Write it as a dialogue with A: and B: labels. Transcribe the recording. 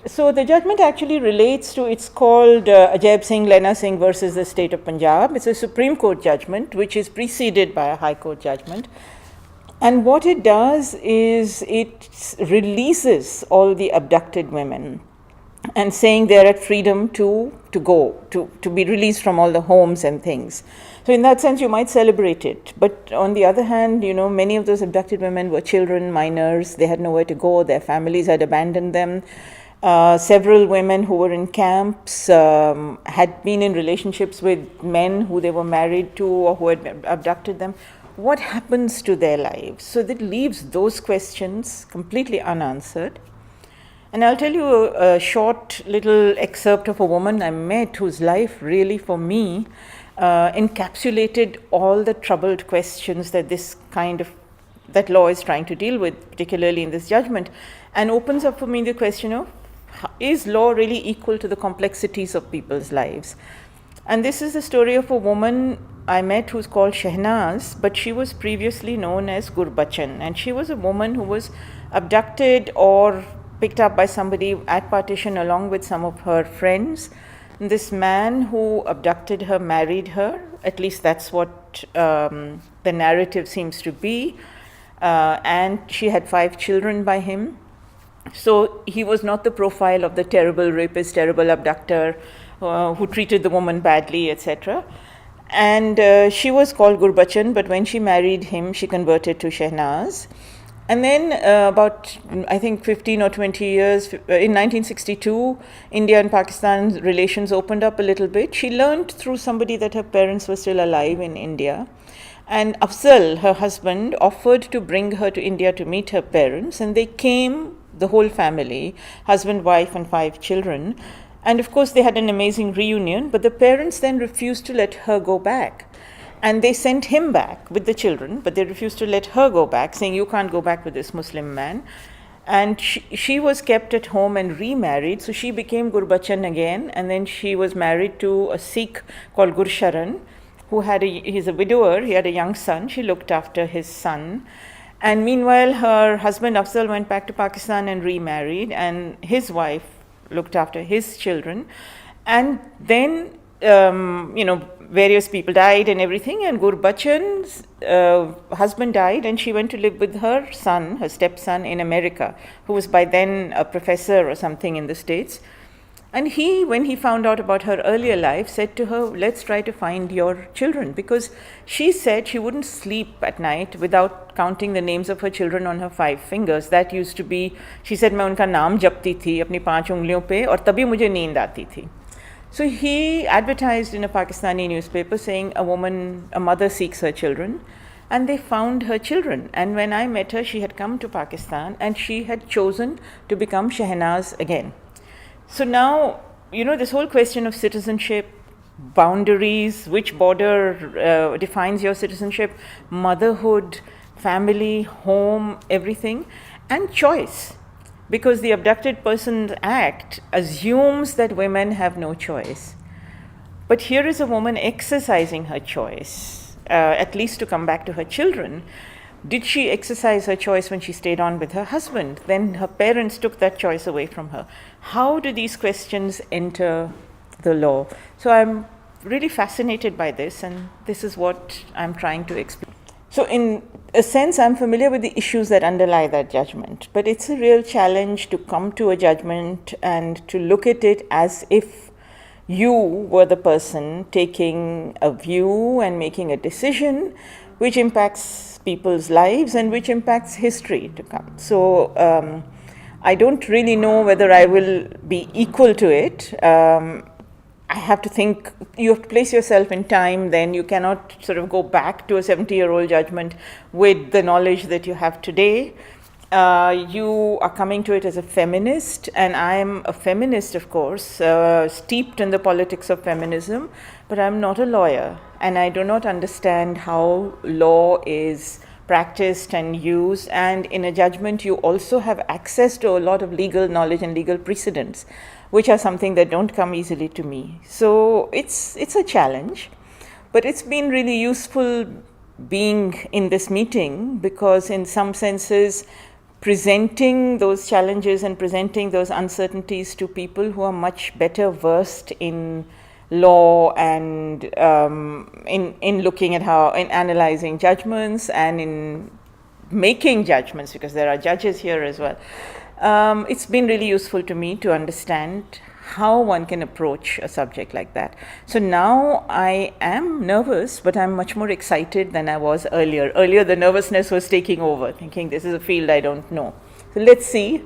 A: So the judgment actually relates to, it's called Ajaib Singh, Lena Singh versus the state of Punjab. It's a Supreme Court judgment which is preceded by a High Court judgment. And what it does is it releases all the abducted women and saying they're at freedom to be released from all the homes and things. So in that sense, you might celebrate it. But on the other hand, many of those abducted women were children, minors. They had nowhere to go. Their families had abandoned them. Several women who were in camps had been in relationships with men who they were married to or who had abducted them. What happens to their lives? So that leaves those questions completely unanswered. And I'll tell you a short little excerpt of a woman I met whose life really, for me, encapsulated all the troubled questions that that law is trying to deal with, particularly in this judgment, and opens up for me the question of, is law really equal to the complexities of people's lives? And this is the story of a woman I met who's called Shehnaz, but she was previously known as Gurbachan. And she was a woman who was abducted or picked up by somebody at partition along with some of her friends. And this man who abducted her married her, at least that's what the narrative seems to be. And she had 5 children by him. So he was not the profile of the terrible rapist, terrible abductor who treated the woman badly, etc. And she was called Gurbachan, but when she married him, she converted to Shehnaz. And then about, I think, 15 or 20 years, in 1962, India and Pakistan's relations opened up a little bit. She learned through somebody that her parents were still alive in India. And Afzal, her husband, offered to bring her to India to meet her parents. And they came, the whole family, husband, wife, and 5 children. And of course, they had an amazing reunion. But the parents then refused to let her go back. And they sent him back with the children, but they refused to let her go back, saying, you can't go back with this Muslim man. And she was kept at home and remarried, so she became Gurbachan again, and then she was married to a Sikh called Gursharan, he's a widower, he had a young son, she looked after his son. And meanwhile, her husband Afzal went back to Pakistan and remarried, and his wife looked after his children. And then various people died and everything, and Gurbachan's husband died, and she went to live with her son, her stepson, in America, who was by then a professor or something in the States. And he, when he found out about her earlier life, said to her, let's try to find your children, because she said she wouldn't sleep at night without counting the names of her children on her 5 fingers. That used to be, she said, मैं उनका नाम जपती थी अपनी 5 उंगलियों पे और तभी मुझे नींद आती थी. So he advertised in a Pakistani newspaper saying a mother seeks her children, and they found her children. And when I met her, she had come to Pakistan and she had chosen to become Shehnaz again. So now, this whole question of citizenship, boundaries, which border defines your citizenship, motherhood, family, home, everything, and choice. Because the Abducted Persons Act assumes that women have no choice. But here is a woman exercising her choice, at least to come back to her children. Did she exercise her choice when she stayed on with her husband? Then her parents took that choice away from her. How do these questions enter the law? So I'm really fascinated by this, and this is what I'm trying to explain. So in a sense, I'm familiar with the issues that underlie that judgment, but it's a real challenge to come to a judgment and to look at it as if you were the person taking a view and making a decision which impacts people's lives and which impacts history to come. So I don't really know whether I will be equal to it. I have to think, you have to place yourself in time, then you cannot sort of go back to a 70-year-old judgment with the knowledge that you have today. You are coming to it as a feminist, and I am a feminist, of course, steeped in the politics of feminism, but I'm not a lawyer, and I do not understand how law is practiced and used, and in a judgment you also have access to a lot of legal knowledge and legal precedents, which are something that don't come easily to me. So it's a challenge, but it's been really useful being in this meeting, because in some senses presenting those challenges and presenting those uncertainties to people who are much better versed in law and in looking at how, in analyzing judgments and in making judgments, because there are judges here as well. It's been really useful to me to understand how one can approach a subject like that. So now I am nervous, but I'm much more excited than I was earlier. Earlier, the nervousness was taking over, thinking this is a field I don't know. So let's see.